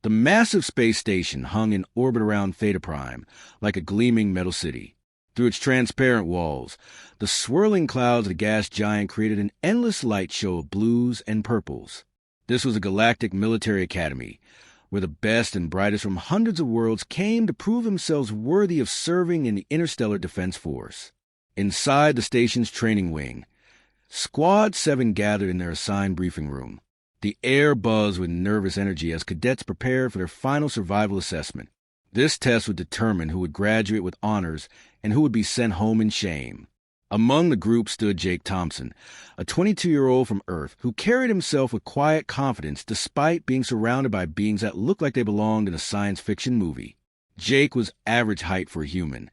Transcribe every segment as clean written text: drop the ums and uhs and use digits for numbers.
The massive space station hung in orbit around Theta Prime, like a gleaming metal city. Through its transparent walls, the swirling clouds of the gas giant created an endless light show of blues and purples. This was a galactic military academy, where the best and brightest from hundreds of worlds came to prove themselves worthy of serving in the Interstellar Defense Force. Inside the station's training wing, Squad 7 gathered in their assigned briefing room. The air buzzed with nervous energy as cadets prepared for their final survival assessment. This test would determine who would graduate with honors and who would be sent home in shame. Among the group stood Jake Thompson, a 22-year-old from Earth who carried himself with quiet confidence despite being surrounded by beings that looked like they belonged in a science fiction movie. Jake was average height for a human,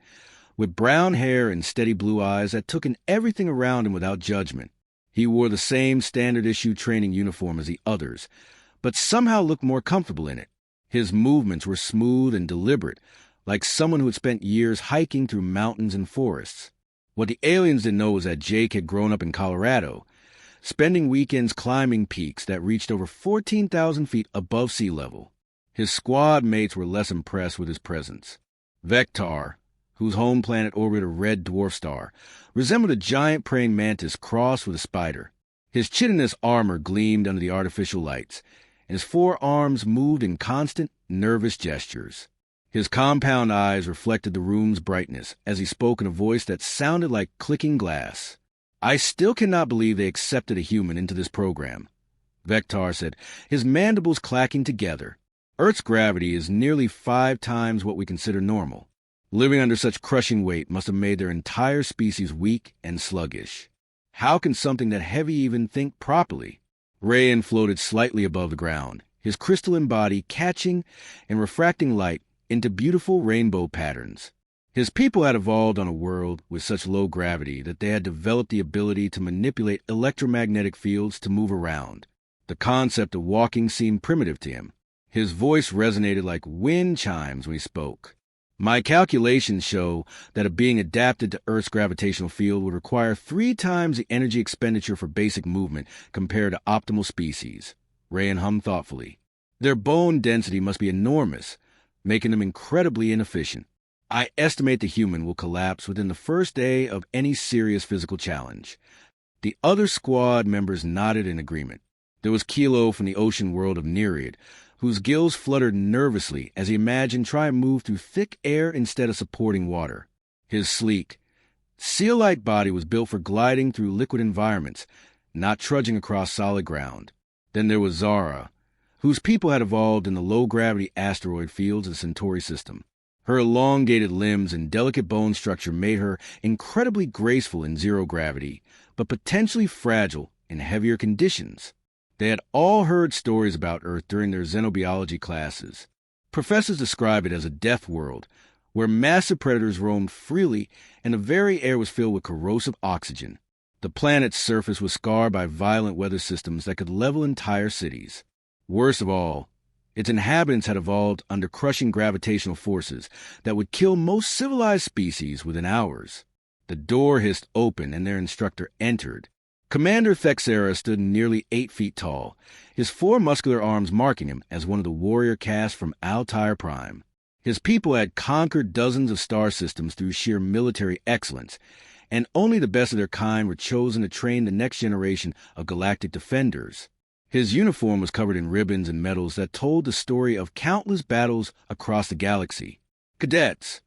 with brown hair and steady blue eyes that took in everything around him without judgment. He wore the same standard-issue training uniform as the others, but somehow looked more comfortable in it. His movements were smooth and deliberate, like someone who had spent years hiking through mountains and forests. What the aliens didn't know was that Jake had grown up in Colorado, spending weekends climbing peaks that reached over 14,000 feet above sea level. His squad mates were less impressed with his presence. Vector, whose home planet orbited a red dwarf star, resembled a giant praying mantis crossed with a spider. His chitinous armor gleamed under the artificial lights, and his forearms moved in constant, nervous gestures. His compound eyes reflected the room's brightness as he spoke in a voice that sounded like clicking glass. "I still cannot believe they accepted a human into this program," Vector said, his mandibles clacking together. "Earth's gravity is nearly 5 times what we consider normal. Living under such crushing weight must have made their entire species weak and sluggish. How can something that heavy even think properly?" Rayan floated slightly above the ground, his crystalline body catching and refracting light into beautiful rainbow patterns. His people had evolved on a world with such low gravity that they had developed the ability to manipulate electromagnetic fields to move around. The concept of walking seemed primitive to him. His voice resonated like wind chimes when he spoke. "My calculations show that a being adapted to Earth's gravitational field would require 3 times the energy expenditure for basic movement compared to optimal species." Rayan hummed thoughtfully. "Their bone density must be enormous, making them incredibly inefficient. I estimate the human will collapse within the first day of any serious physical challenge." The other squad members nodded in agreement. There was Kilo from the ocean world of Nereid, whose gills fluttered nervously as he imagined trying to move through thick air instead of supporting water. His sleek, seal-like body was built for gliding through liquid environments, not trudging across solid ground. Then there was Zara, whose people had evolved in the low-gravity asteroid fields of the Centauri system. Her elongated limbs and delicate bone structure made her incredibly graceful in zero gravity, but potentially fragile in heavier conditions. They had all heard stories about Earth during their xenobiology classes. Professors described it as a death world, where massive predators roamed freely and the very air was filled with corrosive oxygen. The planet's surface was scarred by violent weather systems that could level entire cities. Worst of all, its inhabitants had evolved under crushing gravitational forces that would kill most civilized species within hours. The door hissed open and their instructor entered. Commander Thexera stood nearly 8 feet tall, his 4 muscular arms marking him as one of the warrior caste from Altair Prime. His people had conquered dozens of star systems through sheer military excellence, and only the best of their kind were chosen to train the next generation of galactic defenders. His uniform was covered in ribbons and medals that told the story of countless battles across the galaxy. "Cadets!"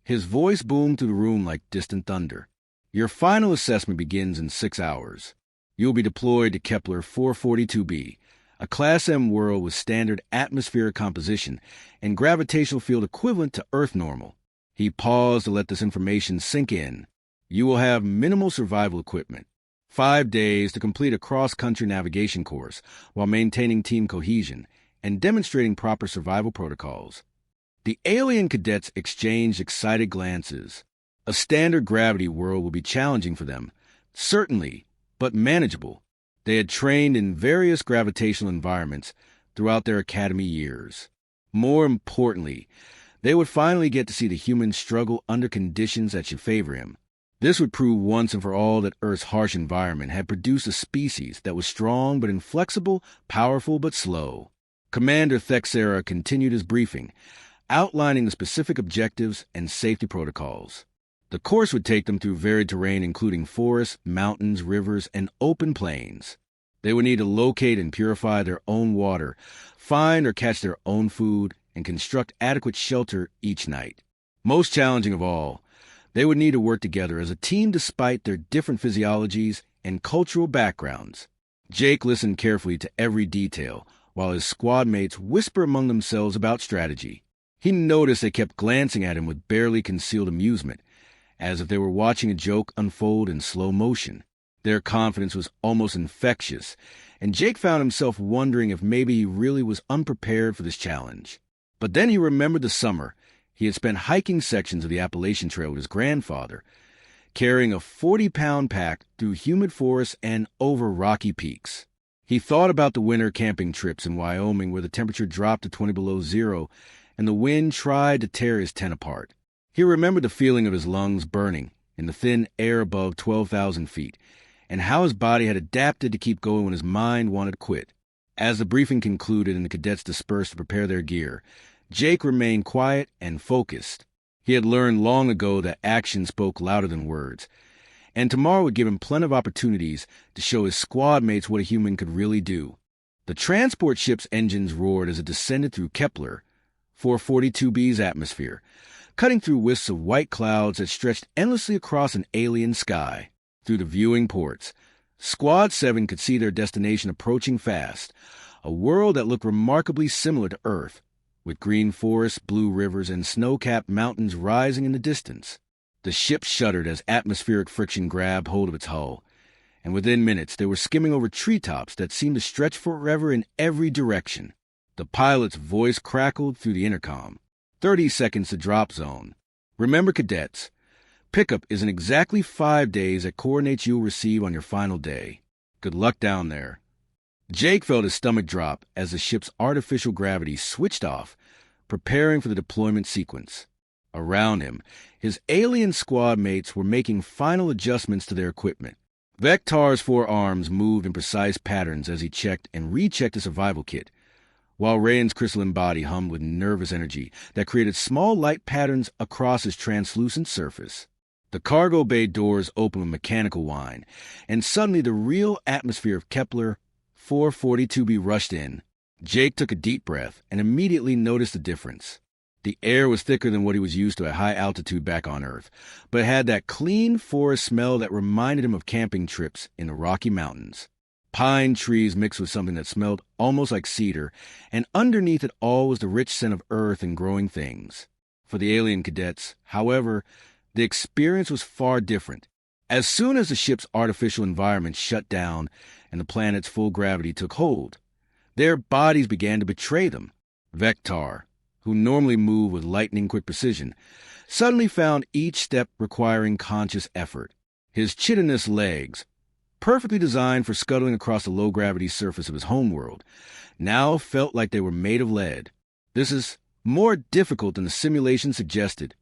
His voice boomed through the room like distant thunder. "Your final assessment begins in 6 hours. You'll be deployed to Kepler 442b, a Class M world with standard atmospheric composition and gravitational field equivalent to Earth normal." He paused to let this information sink in. "You will have minimal survival equipment. 5 days to complete a cross-country navigation course while maintaining team cohesion and demonstrating proper survival protocols." The alien cadets exchanged excited glances. A standard gravity world would be challenging for them, certainly, but manageable. They had trained in various gravitational environments throughout their academy years. More importantly, they would finally get to see the human struggle under conditions that should favor him. This would prove once and for all that Earth's harsh environment had produced a species that was strong but inflexible, powerful but slow. Commander Thexera continued his briefing, outlining the specific objectives and safety protocols. The course would take them through varied terrain including forests, mountains, rivers, and open plains. They would need to locate and purify their own water, find or catch their own food, and construct adequate shelter each night. Most challenging of all, they would need to work together as a team despite their different physiologies and cultural backgrounds. Jake listened carefully to every detail, while his squad mates whispered among themselves about strategy. He noticed they kept glancing at him with barely concealed amusement, as if they were watching a joke unfold in slow motion. Their confidence was almost infectious, and Jake found himself wondering if maybe he really was unprepared for this challenge. But then he remembered the summer he had spent hiking sections of the Appalachian Trail with his grandfather, carrying a 40-pound pack through humid forests and over rocky peaks. He thought about the winter camping trips in Wyoming where the temperature dropped to 20 below zero and the wind tried to tear his tent apart. He remembered the feeling of his lungs burning in the thin air above 12,000 feet, and how his body had adapted to keep going when his mind wanted to quit. As the briefing concluded and the cadets dispersed to prepare their gear, Jake remained quiet and focused. He had learned long ago that action spoke louder than words, and tomorrow would give him plenty of opportunities to show his squad mates what a human could really do. The transport ship's engines roared as it descended through Kepler 442b's atmosphere, cutting through wisps of white clouds that stretched endlessly across an alien sky. Through the viewing ports, Squad 7 could see their destination approaching fast, a world that looked remarkably similar to Earth, with green forests, blue rivers, and snow-capped mountains rising in the distance. The ship shuddered as atmospheric friction grabbed hold of its hull, and within minutes they were skimming over treetops that seemed to stretch forever in every direction. The pilot's voice crackled through the intercom. 30 seconds to drop zone. Remember, cadets, pickup is in exactly 5 days at coordinates you'll receive on your final day. Good luck down there. Jake felt his stomach drop as the ship's artificial gravity switched off, preparing for the deployment sequence. Around him, his alien squad mates were making final adjustments to their equipment. Vectar's 4 arms moved in precise patterns as he checked and rechecked the survival kit, while Rayan's crystalline body hummed with nervous energy that created small light patterns across his translucent surface. The cargo bay doors opened with mechanical whine, and suddenly the real atmosphere of Kepler 442b rushed in. Jake took a deep breath and immediately noticed the difference. The air was thicker than what he was used to at high altitude back on Earth, but it had that clean forest smell that reminded him of camping trips in the Rocky Mountains. Pine trees mixed with something that smelled almost like cedar, and underneath it all was the rich scent of earth and growing things. For the alien cadets, however, the experience was far different. As soon as the ship's artificial environment shut down and the planet's full gravity took hold, their bodies began to betray them. Vectar, who normally moved with lightning-quick precision, suddenly found each step requiring conscious effort. His chitinous legs, perfectly designed for scuttling across the low-gravity surface of his homeworld, now felt like they were made of lead. This is more difficult than the simulation suggested,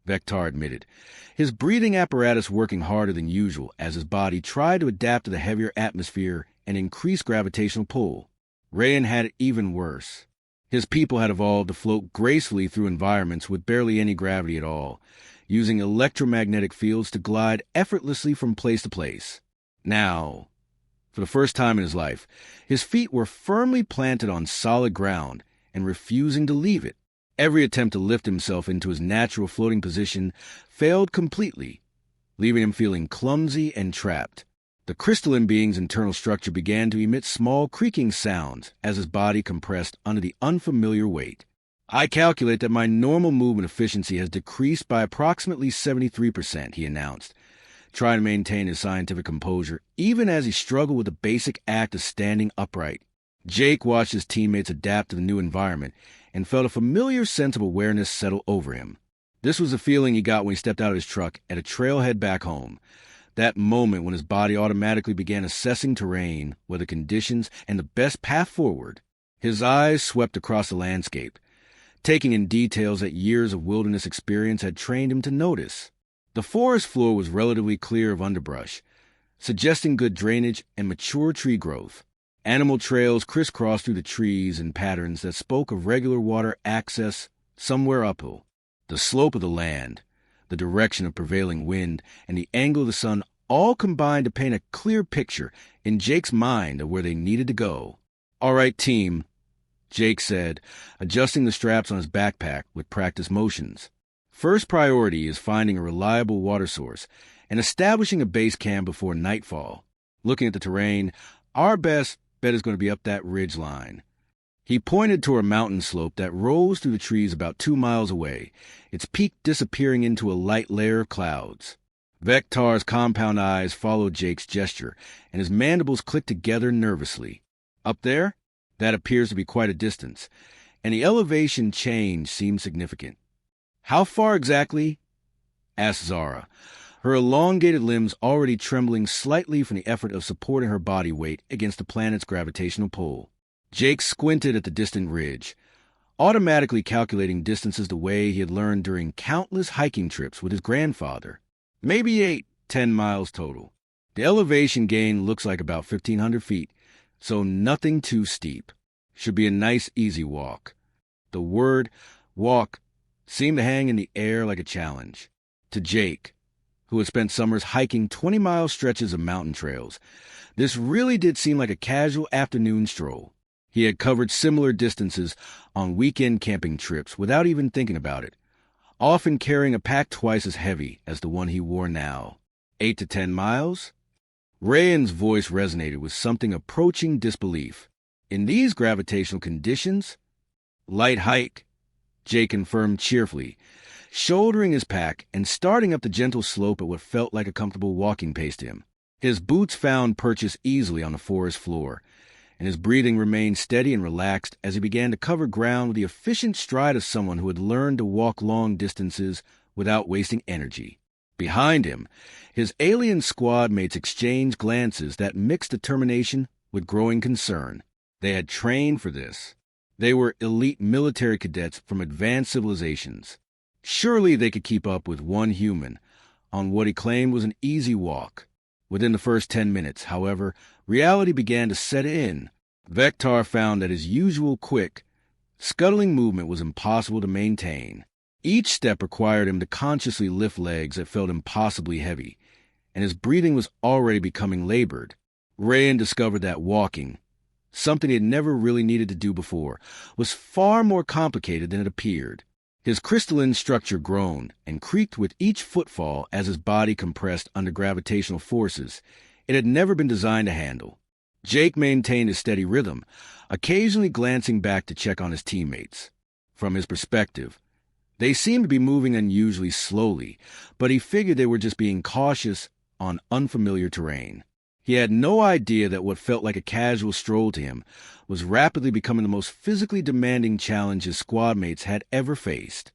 Vectar admitted, his breathing apparatus working harder than usual as his body tried to adapt to the heavier atmosphere and increased gravitational pull. Rayan had it even worse. His people had evolved to float gracefully through environments with barely any gravity at all, using electromagnetic fields to glide effortlessly from place to place. Now, for the first time in his life, his feet were firmly planted on solid ground and refusing to leave it. Every attempt to lift himself into his natural floating position failed completely, leaving him feeling clumsy and trapped. The crystalline being's internal structure began to emit small creaking sounds as his body compressed under the unfamiliar weight. "I calculate that my normal movement efficiency has decreased by approximately 73%, he announced, trying to maintain his scientific composure even as he struggled with the basic act of standing upright. Jake watched his teammates adapt to the new environment and felt a familiar sense of awareness settle over him. This was the feeling he got when he stepped out of his truck at a trailhead back home, that moment when his body automatically began assessing terrain, weather conditions, and the best path forward. His eyes swept across the landscape, taking in details that years of wilderness experience had trained him to notice. The forest floor was relatively clear of underbrush, suggesting good drainage and mature tree growth. Animal trails crisscrossed through the trees in patterns that spoke of regular water access somewhere uphill. The slope of the land, the direction of prevailing wind, and the angle of the sun all combined to paint a clear picture in Jake's mind of where they needed to go. "All right, team," Jake said, adjusting the straps on his backpack with practice motions. "First priority is finding a reliable water source and establishing a base camp before nightfall. Looking at the terrain, our best bet is going to be up that ridge line." He pointed toward a mountain slope that rose through the trees about 2 miles away, its peak disappearing into a light layer of clouds. Vectar's compound eyes followed Jake's gesture, and his mandibles clicked together nervously. "Up there? That appears to be quite a distance, and the elevation change seems significant." "How far exactly?" asked Zara, her elongated limbs already trembling slightly from the effort of supporting her body weight against the planet's gravitational pull. Jake squinted at the distant ridge, automatically calculating distances the way he had learned during countless hiking trips with his grandfather. "Maybe 8-10 miles total. The elevation gain looks like about 1,500 feet, so nothing too steep. Should be a nice, easy walk." The word walk seemed to hang in the air like a challenge. To Jake, who had spent summers hiking 20-mile stretches of mountain trails, this really did seem like a casual afternoon stroll. He had covered similar distances on weekend camping trips without even thinking about it, often carrying a pack twice as heavy as the one he wore now. 8 to 10 miles? Rayan's voice resonated with something approaching disbelief. "In these gravitational conditions?" "Light hike," Jake confirmed cheerfully, shouldering his pack and starting up the gentle slope at what felt like a comfortable walking pace to him. His boots found purchase easily on the forest floor, and his breathing remained steady and relaxed as he began to cover ground with the efficient stride of someone who had learned to walk long distances without wasting energy. Behind him, his alien squad mates exchanged glances that mixed determination with growing concern. They had trained for this. They were elite military cadets from advanced civilizations. Surely they could keep up with one human on what he claimed was an easy walk. Within the first 10 minutes, however, reality began to set in. Vectar found that his usual quick, scuttling movement was impossible to maintain. Each step required him to consciously lift legs that felt impossibly heavy, and his breathing was already becoming labored. Rayan discovered that walking, something he had never really needed to do before, was far more complicated than it appeared. His crystalline structure groaned and creaked with each footfall as his body compressed under gravitational forces it had never been designed to handle. Jake maintained a steady rhythm, occasionally glancing back to check on his teammates. From his perspective, they seemed to be moving unusually slowly, but he figured they were just being cautious on unfamiliar terrain. He had no idea that what felt like a casual stroll to him was rapidly becoming the most physically demanding challenge his squad mates had ever faced.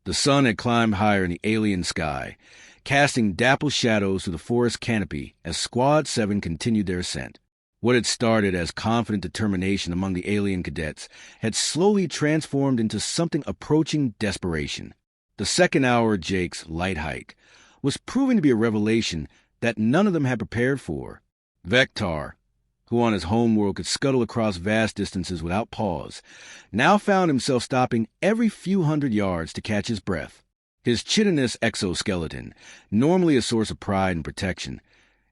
The sun had climbed higher in the alien sky, casting dapple shadows through the forest canopy as Squad 7 continued their ascent. What had started as confident determination among the alien cadets had slowly transformed into something approaching desperation. The second hour of Jake's light hike was proving to be a revelation that none of them had prepared for. Vectar, who on his homeworld could scuttle across vast distances without pause, now found himself stopping every few hundred yards to catch his breath. His chitinous exoskeleton, normally a source of pride and protection,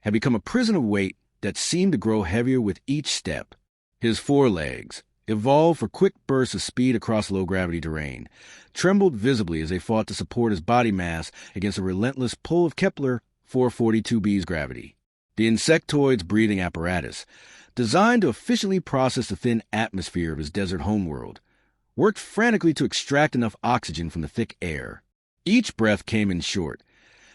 had become a prison of weight that seemed to grow heavier with each step. His forelegs, evolved for quick bursts of speed across low-gravity terrain, trembled visibly as they fought to support his body mass against the relentless pull of Kepler 442b's gravity. The insectoid's breathing apparatus, designed to efficiently process the thin atmosphere of his desert homeworld, worked frantically to extract enough oxygen from the thick air. Each breath came in short,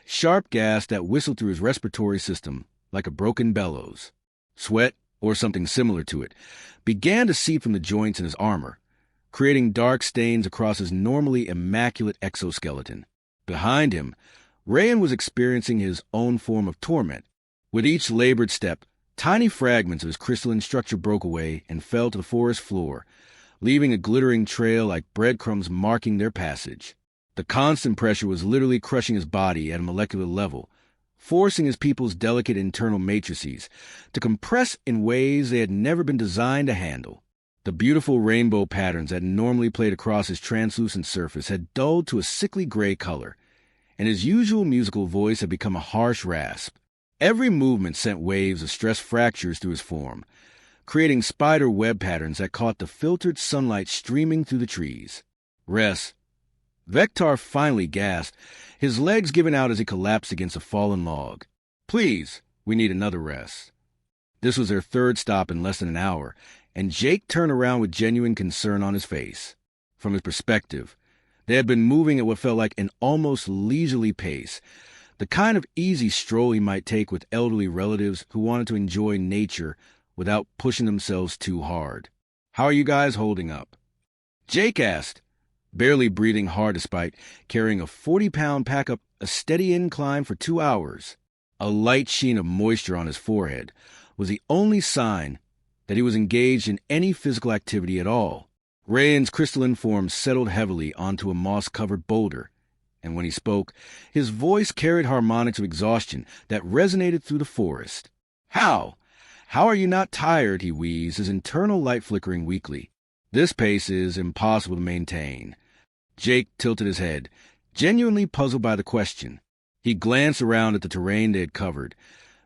sharp gas that whistled through his respiratory system like a broken bellows. Sweat, or something similar to it, began to seep from the joints in his armor, creating dark stains across his normally immaculate exoskeleton. Behind him, Rayan was experiencing his own form of torment. With each labored step, tiny fragments of his crystalline structure broke away and fell to the forest floor, leaving a glittering trail like breadcrumbs marking their passage. The constant pressure was literally crushing his body at a molecular level, forcing his people's delicate internal matrices to compress in ways they had never been designed to handle. The beautiful rainbow patterns that normally played across his translucent surface had dulled to a sickly gray color, and his usual musical voice had become a harsh rasp. Every movement sent waves of stress fractures through his form, creating spider web patterns that caught the filtered sunlight streaming through the trees. Rest. Vector finally gasped, his legs giving out as he collapsed against a fallen log. Please, we need another rest. This was their third stop in less than an hour, and Jake turned around with genuine concern on his face. From his perspective, they had been moving at what felt like an almost leisurely pace, the kind of easy stroll he might take with elderly relatives who wanted to enjoy nature without pushing themselves too hard. How are you guys holding up? Jake asked, barely breathing hard despite carrying a 40-pound pack up a steady incline for 2 hours. A light sheen of moisture on his forehead was the only sign that he was engaged in any physical activity at all. Rayan's crystalline form settled heavily onto a moss-covered boulder, and when he spoke, his voice carried harmonics of exhaustion that resonated through the forest. How are you not tired?" he wheezed, his internal light flickering weakly. "This pace is impossible to maintain." Jake tilted his head, genuinely puzzled by the question. He glanced around at the terrain they had covered,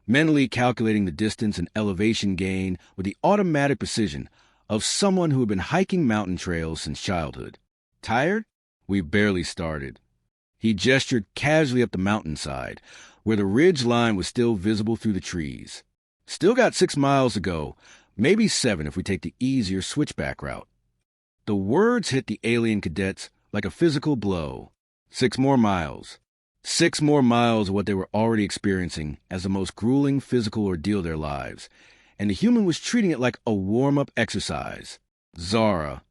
mentally calculating the distance and elevation gain with the automatic precision of someone who had been hiking mountain trails since childhood. Tired? We've barely started. He gestured casually up the mountainside, where the ridge line was still visible through the trees. Still got 6 miles to go, maybe 7 if we take the easier switchback route. The words hit the alien cadets like a physical blow. 6 more miles. 6 more miles of what they were already experiencing as the most grueling physical ordeal of their lives, and the human was treating it like a warm-up exercise. Zara,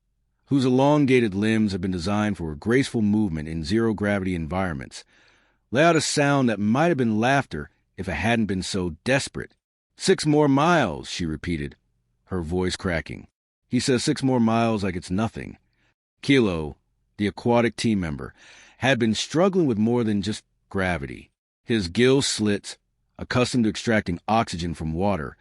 whose elongated limbs had been designed for graceful movement in zero-gravity environments, let out a sound that might have been laughter if it hadn't been so desperate. 6 more miles, she repeated, her voice cracking. He says 6 more miles like it's nothing. Kilo, the aquatic team member, had been struggling with more than just gravity. His gill slits, accustomed to extracting oxygen from water,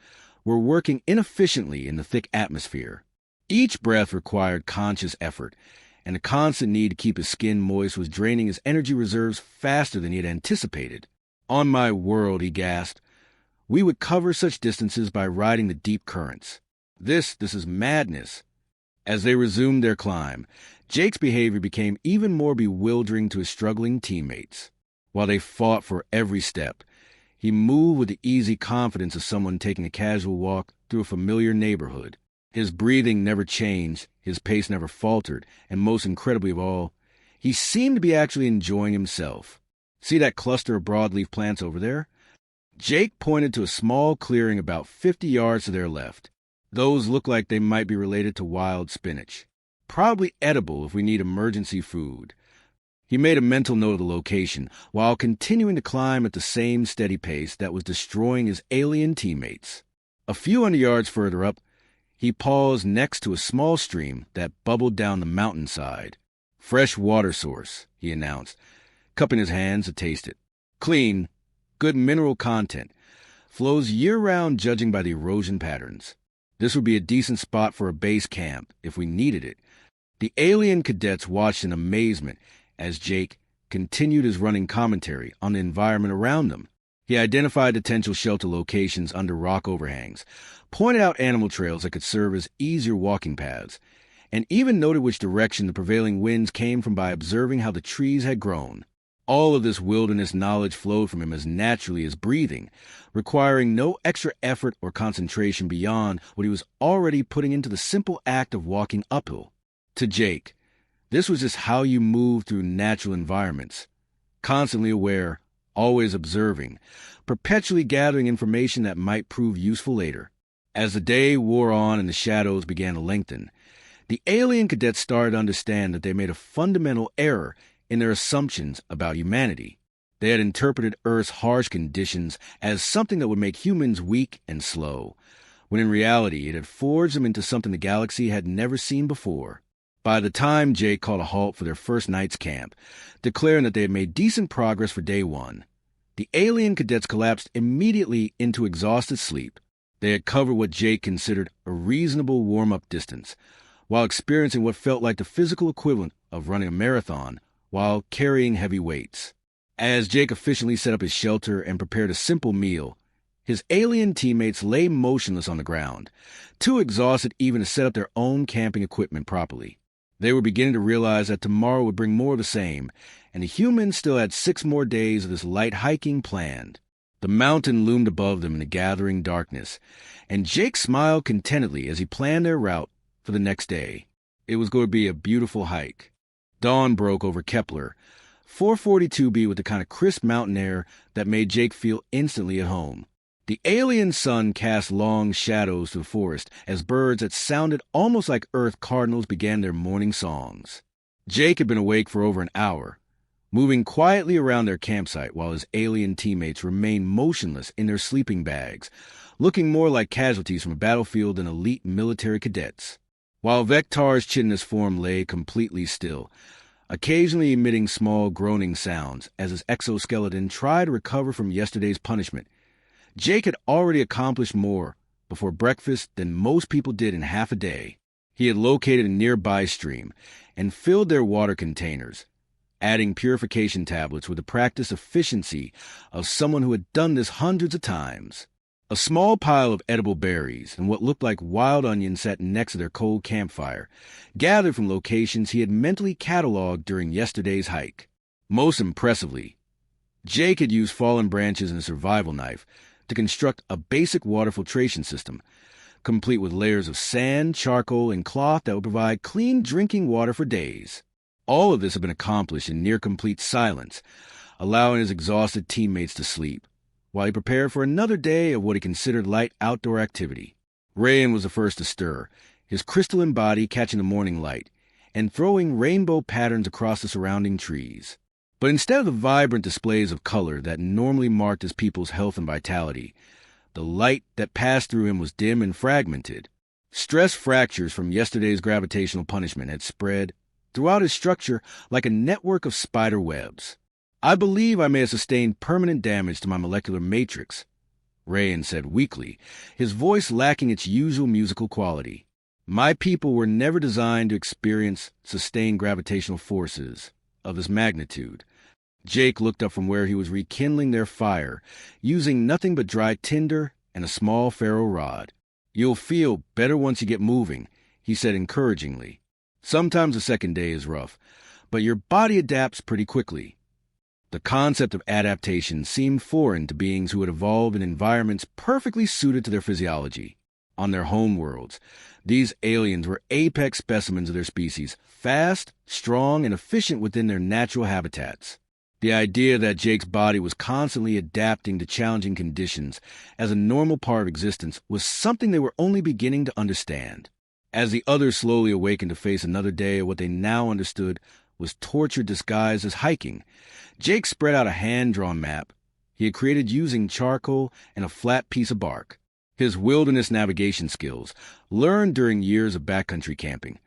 were working inefficiently in the thick atmosphere. Each breath required conscious effort, and the constant need to keep his skin moist was draining his energy reserves faster than he had anticipated. On my world, he gasped, we would cover such distances by riding the deep currents. This is madness. As they resumed their climb, Jake's behavior became even more bewildering to his struggling teammates. While they fought for every step, he moved with the easy confidence of someone taking a casual walk through a familiar neighborhood. His breathing never changed, his pace never faltered, and most incredibly of all, he seemed to be actually enjoying himself. See that cluster of broadleaf plants over there? Jake pointed to a small clearing about 50 yards to their left. Those look like they might be related to wild spinach. Probably edible if we need emergency food. He made a mental note of the location, while continuing to climb at the same steady pace that was destroying his alien teammates. A few hundred yards further up, he paused next to a small stream that bubbled down the mountainside. Fresh water source, he announced, cupping his hands to taste it. Clean, good mineral content, flows year-round judging by the erosion patterns. This would be a decent spot for a base camp if we needed it. The alien cadets watched in amazement as Jake continued his running commentary on the environment around them. He identified potential shelter locations under rock overhangs, pointed out animal trails that could serve as easier walking paths, and even noted which direction the prevailing winds came from by observing how the trees had grown. All of this wilderness knowledge flowed from him as naturally as breathing, requiring no extra effort or concentration beyond what he was already putting into the simple act of walking uphill. To Jake, this was just how you move through natural environments, constantly aware, always observing, perpetually gathering information that might prove useful later. As the day wore on and the shadows began to lengthen, the alien cadets started to understand that they made a fundamental error in their assumptions about humanity. They had interpreted Earth's harsh conditions as something that would make humans weak and slow, when in reality it had forged them into something the galaxy had never seen before. By the time Jake called a halt for their first night's camp, declaring that they had made decent progress for day one, The alien cadets collapsed immediately into exhausted sleep. They had covered what Jake considered a reasonable warm-up distance, while experiencing what felt like the physical equivalent of running a marathon while carrying heavy weights. As Jake efficiently set up his shelter and prepared a simple meal, his alien teammates lay motionless on the ground, too exhausted even to set up their own camping equipment properly. They were beginning to realize that tomorrow would bring more of the same, and the humans still had 6 more days of this light hiking planned. The mountain loomed above them in the gathering darkness, and Jake smiled contentedly as he planned their route for the next day. It was going to be a beautiful hike. Dawn broke over Kepler, 442b, with the kind of crisp mountain air that made Jake feel instantly at home. The alien sun cast long shadows through the forest as birds that sounded almost like Earth cardinals began their morning songs. Jake had been awake for over an hour, moving quietly around their campsite while his alien teammates remained motionless in their sleeping bags, looking more like casualties from a battlefield than elite military cadets. While Vectar's chitinous form lay completely still, occasionally emitting small groaning sounds as his exoskeleton tried to recover from yesterday's punishment, Jake had already accomplished more before breakfast than most people did in half a day. He had located a nearby stream and filled their water containers, adding purification tablets with the practiced efficiency of someone who had done this hundreds of times. A small pile of edible berries and what looked like wild onions sat next to their cold campfire, gathered from locations he had mentally cataloged during yesterday's hike. Most impressively, Jake had used fallen branches and a survival knife to construct a basic water filtration system, complete with layers of sand, charcoal, and cloth that would provide clean drinking water for days. All of this had been accomplished in near-complete silence, allowing his exhausted teammates to sleep, while he prepared for another day of what he considered light outdoor activity. Rayan was the first to stir, his crystalline body catching the morning light and throwing rainbow patterns across the surrounding trees. But instead of the vibrant displays of color that normally marked his people's health and vitality, the light that passed through him was dim and fragmented. Stress fractures from yesterday's gravitational punishment had spread throughout his structure like a network of spider webs. "I believe I may have sustained permanent damage to my molecular matrix," Rayan said weakly, his voice lacking its usual musical quality. "My people were never designed to experience sustained gravitational forces of this magnitude." Jake looked up from where he was rekindling their fire, using nothing but dry tinder and a small ferro rod. "You'll feel better once you get moving," he said encouragingly. "Sometimes the second day is rough, but your body adapts pretty quickly." The concept of adaptation seemed foreign to beings who had evolved in environments perfectly suited to their physiology. On their homeworlds, these aliens were apex specimens of their species, fast, strong, and efficient within their natural habitats. The idea that Jake's body was constantly adapting to challenging conditions as a normal part of existence was something they were only beginning to understand. As the others slowly awakened to face another day of what they now understood was torture disguised as hiking, Jake spread out a hand-drawn map he had created using charcoal and a flat piece of bark. His wilderness navigation skills, learned during years of backcountry camping,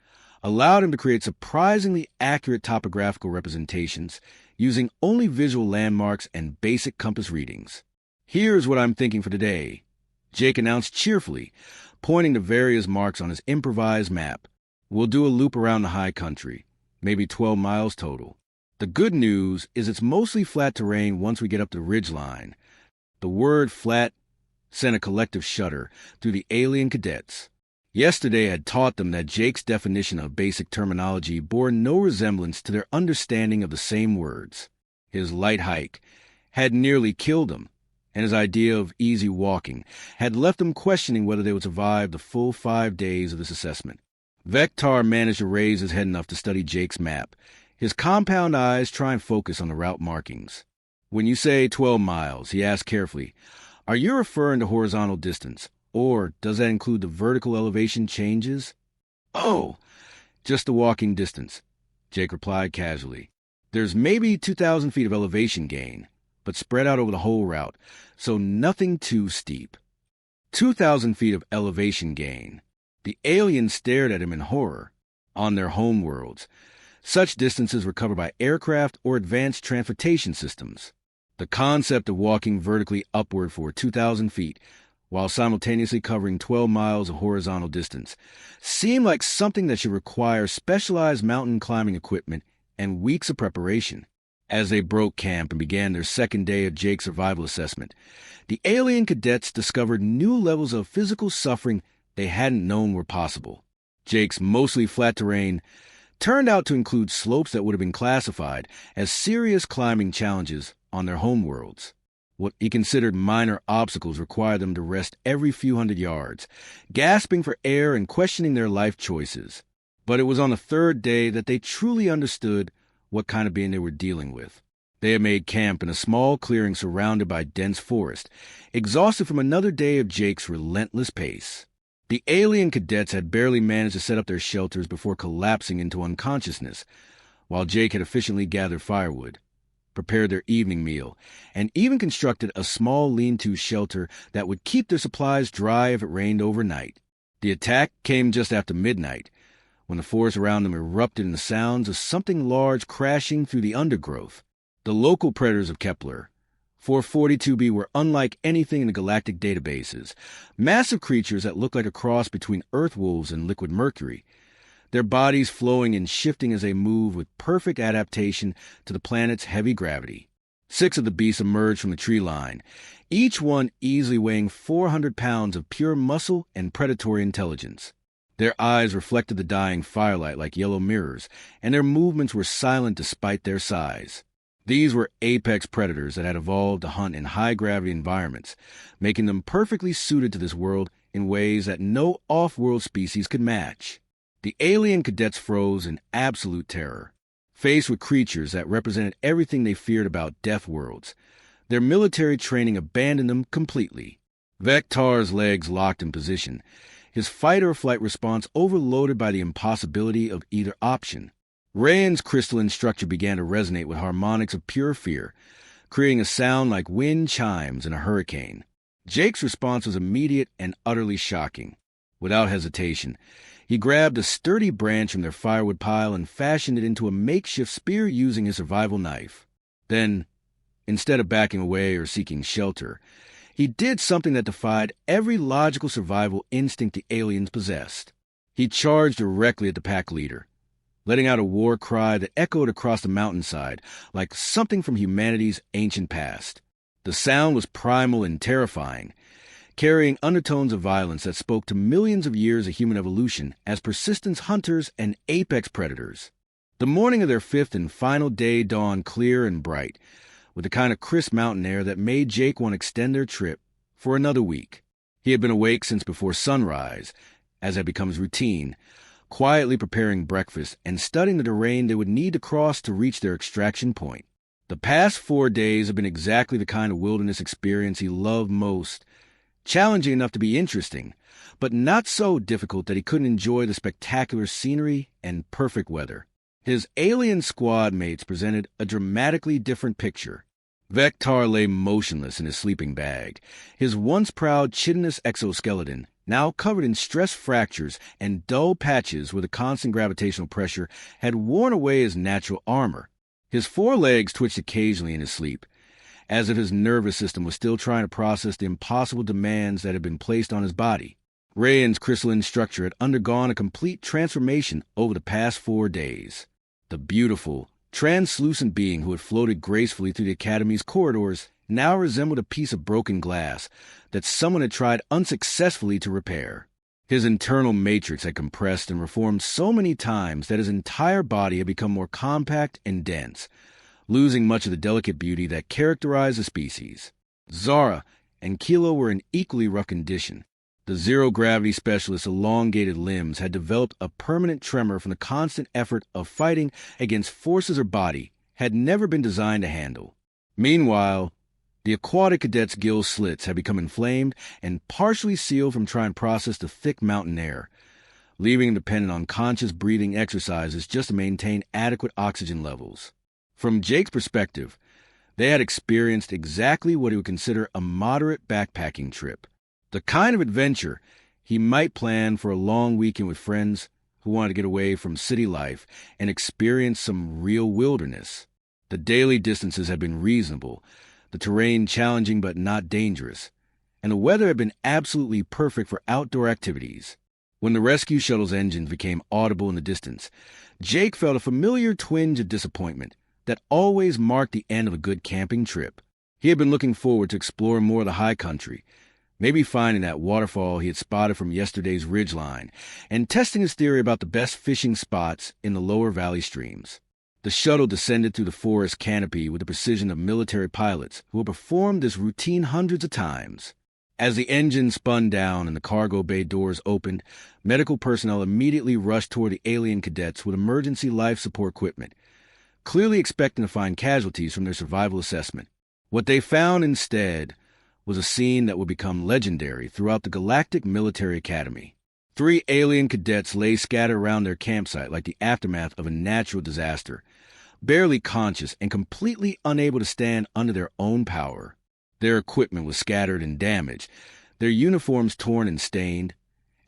allowed him to create surprisingly accurate topographical representations using only visual landmarks and basic compass readings. "Here's what I'm thinking for today," Jake announced cheerfully, pointing to various marks on his improvised map. "We'll do a loop around the high country, maybe 12 miles total. The good news is it's mostly flat terrain once we get up the ridgeline." The word flat sent a collective shudder through the alien cadets. Yesterday had taught them that Jake's definition of basic terminology bore no resemblance to their understanding of the same words. His light hike had nearly killed him, and his idea of easy walking had left them questioning whether they would survive the full 5 days of this assessment. Vectar managed to raise his head enough to study Jake's map, his compound eyes trying to focus on the route markings. "When you say 12 miles, he asked carefully, "are you referring to horizontal distance? Or does that include the vertical elevation changes?" "Oh, just the walking distance," Jake replied casually. "There's maybe 2,000 feet of elevation gain, but spread out over the whole route, so nothing too steep." 2,000 feet of elevation gain. The aliens stared at him in horror. On their homeworlds, such distances were covered by aircraft or advanced transportation systems. The concept of walking vertically upward for 2,000 feet while simultaneously covering 12 miles of horizontal distance seemed like something that should require specialized mountain climbing equipment and weeks of preparation. As they broke camp and began their second day of Jake's survival assessment, the alien cadets discovered new levels of physical suffering they hadn't known were possible. Jake's mostly flat terrain turned out to include slopes that would have been classified as serious climbing challenges on their homeworlds. What he considered minor obstacles required them to rest every few hundred yards, gasping for air and questioning their life choices. But it was on the third day that they truly understood what kind of being they were dealing with. They had made camp in a small clearing surrounded by dense forest, exhausted from another day of Jake's relentless pace. The alien cadets had barely managed to set up their shelters before collapsing into unconsciousness, while Jake had efficiently gathered firewood, prepared their evening meal, and even constructed a small lean-to shelter that would keep their supplies dry if it rained overnight. The attack came just after midnight, when the forest around them erupted in the sounds of something large crashing through the undergrowth. The local predators of Kepler, 442b, were unlike anything in the galactic databases, massive creatures that looked like a cross between earth wolves and liquid mercury, their bodies flowing and shifting as they moved with perfect adaptation to the planet's heavy gravity. 6 of the beasts emerged from the tree line, each one easily weighing 400 pounds of pure muscle and predatory intelligence. Their eyes reflected the dying firelight like yellow mirrors, and their movements were silent despite their size. These were apex predators that had evolved to hunt in high-gravity environments, making them perfectly suited to this world in ways that no off-world species could match. The alien cadets froze in absolute terror. Faced with creatures that represented everything they feared about death worlds, their military training abandoned them completely. Vectar's legs locked in position, his fight-or-flight response overloaded by the impossibility of either option. Rayan's crystalline structure began to resonate with harmonics of pure fear, creating a sound like wind chimes in a hurricane. Jake's response was immediate and utterly shocking. Without hesitation, he grabbed a sturdy branch from their firewood pile and fashioned it into a makeshift spear using his survival knife. Then, instead of backing away or seeking shelter, he did something that defied every logical survival instinct the aliens possessed. He charged directly at the pack leader, letting out a war cry that echoed across the mountainside like something from humanity's ancient past. The sound was primal and terrifying, carrying undertones of violence that spoke to millions of years of human evolution as persistence hunters and apex predators. The morning of their 5th and final day dawned clear and bright, with the kind of crisp mountain air that made Jake want to extend their trip for another week. He had been awake since before sunrise, as had become his routine, quietly preparing breakfast and studying the terrain they would need to cross to reach their extraction point. The past 4 days had been exactly the kind of wilderness experience he loved most, challenging enough to be interesting, but not so difficult that he couldn't enjoy the spectacular scenery and perfect weather. His alien squad mates presented a dramatically different picture. Vectar lay motionless in his sleeping bag, his once proud chitinous exoskeleton now covered in stress fractures and dull patches where the constant gravitational pressure had worn away his natural armor. His 4 legs twitched occasionally in his sleep, as if his nervous system was still trying to process the impossible demands that had been placed on his body. Rayan's crystalline structure had undergone a complete transformation over the past 4 days. The beautiful, translucent being who had floated gracefully through the Academy's corridors now resembled a piece of broken glass that someone had tried unsuccessfully to repair. His internal matrix had compressed and reformed so many times that his entire body had become more compact and dense, losing much of the delicate beauty that characterized the species. Zara and Kilo were in equally rough condition. The zero-gravity specialist's elongated limbs had developed a permanent tremor from the constant effort of fighting against forces her body had never been designed to handle. Meanwhile, the aquatic cadet's gill slits had become inflamed and partially sealed from trying to process the thick mountain air, leaving him dependent on conscious breathing exercises just to maintain adequate oxygen levels. From Jake's perspective, they had experienced exactly what he would consider a moderate backpacking trip, the kind of adventure he might plan for a long weekend with friends who wanted to get away from city life and experience some real wilderness. The daily distances had been reasonable, the terrain challenging but not dangerous, and the weather had been absolutely perfect for outdoor activities. When the rescue shuttle's engines became audible in the distance, Jake felt a familiar twinge of disappointment that always marked the end of a good camping trip. He had been looking forward to exploring more of the high country, maybe finding that waterfall he had spotted from yesterday's ridgeline, and testing his theory about the best fishing spots in the lower valley streams. The shuttle descended through the forest canopy with the precision of military pilots who had performed this routine hundreds of times. As the engine spun down and the cargo bay doors opened, medical personnel immediately rushed toward the alien cadets with emergency life support equipment, clearly expecting to find casualties from their survival assessment. What they found instead was a scene that would become legendary throughout the Galactic Military Academy. 3 alien cadets lay scattered around their campsite like the aftermath of a natural disaster, barely conscious and completely unable to stand under their own power. Their equipment was scattered and damaged, their uniforms torn and stained,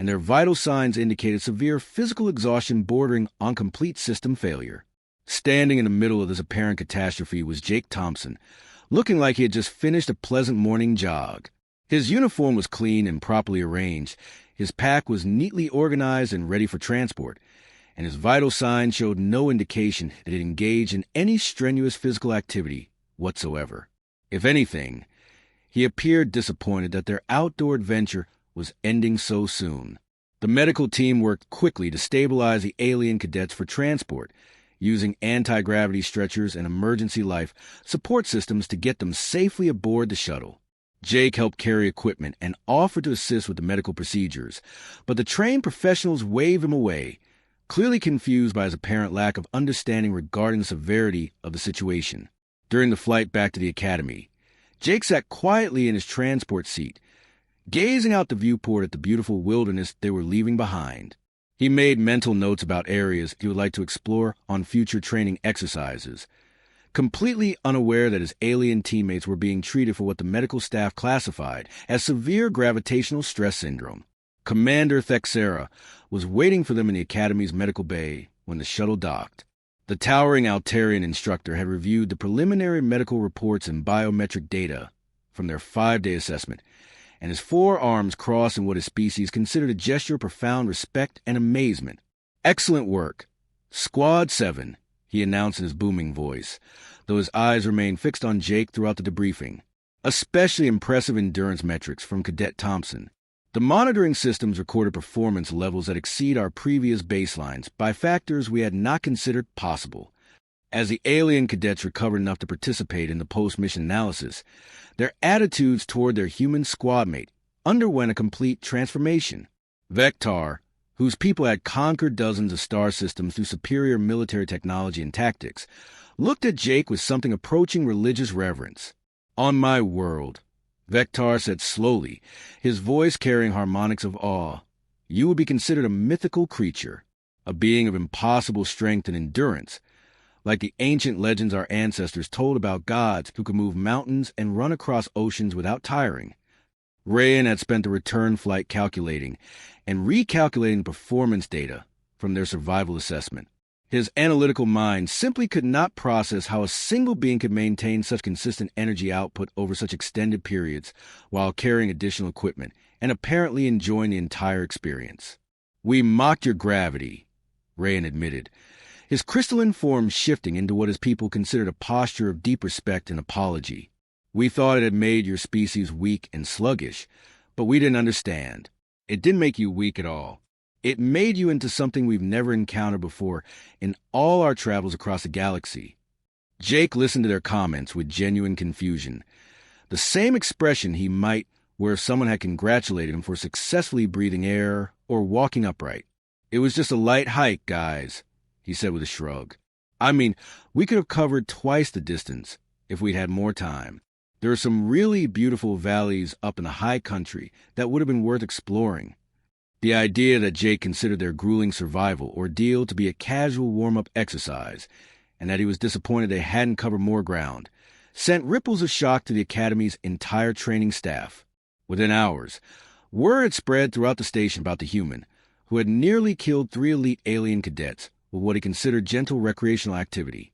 and their vital signs indicated severe physical exhaustion bordering on complete system failure. Standing in the middle of this apparent catastrophe was Jake Thompson, looking like he had just finished a pleasant morning jog. His uniform was clean and properly arranged, his pack was neatly organized and ready for transport, and his vital signs showed no indication that he had engaged in any strenuous physical activity whatsoever. If anything, he appeared disappointed that their outdoor adventure was ending so soon. The medical team worked quickly to stabilize the alien cadets for transport, using anti-gravity stretchers and emergency life support systems to get them safely aboard the shuttle. Jake helped carry equipment and offered to assist with the medical procedures, but the trained professionals waved him away, clearly confused by his apparent lack of understanding regarding the severity of the situation. During the flight back to the academy, Jake sat quietly in his transport seat, gazing out the viewport at the beautiful wilderness they were leaving behind. He made mental notes about areas he would like to explore on future training exercises, completely unaware that his alien teammates were being treated for what the medical staff classified as severe gravitational stress syndrome. Commander Thexera was waiting for them in the Academy's medical bay when the shuttle docked. The towering Altarian instructor had reviewed the preliminary medical reports and biometric data from their 5-day assessment, and his 4 arms crossed in what his species considered a gesture of profound respect and amazement. "Excellent work. Squad 7, he announced in his booming voice, though his eyes remained fixed on Jake throughout the debriefing. Especially impressive endurance metrics from Cadet Thompson. The monitoring systems recorded performance levels that exceed our previous baselines by factors we had not considered possible. As the alien cadets recovered enough to participate in the post-mission analysis, their attitudes toward their human squadmate underwent a complete transformation. Vector, whose people had conquered dozens of star systems through superior military technology and tactics, looked at Jake with something approaching religious reverence. "On my world," Vector said slowly, his voice carrying harmonics of awe, "you would be considered a mythical creature, a being of impossible strength and endurance, like the ancient legends our ancestors told about gods who could move mountains and run across oceans without tiring." Rayan had spent the return flight calculating and recalculating performance data from their survival assessment. His analytical mind simply could not process how a single being could maintain such consistent energy output over such extended periods while carrying additional equipment and apparently enjoying the entire experience. "We mocked your gravity," Rayan admitted, his crystalline form shifting into what his people considered a posture of deep respect and apology. "We thought it had made your species weak and sluggish, but we didn't understand. It didn't make you weak at all. It made you into something we've never encountered before in all our travels across the galaxy." Jake listened to their comments with genuine confusion, the same expression he might where if someone had congratulated him for successfully breathing air or walking upright. "It was just a light hike, guys," he said with a shrug. "I mean, we could have covered twice the distance if we'd had more time. There are some really beautiful valleys up in the high country that would have been worth exploring." The idea that Jake considered their grueling survival ordeal to be a casual warm-up exercise, and that he was disappointed they hadn't covered more ground, sent ripples of shock to the Academy's entire training staff. Within hours, word had spread throughout the station about the human, who had nearly killed 3 elite alien cadets with what he considered gentle recreational activity.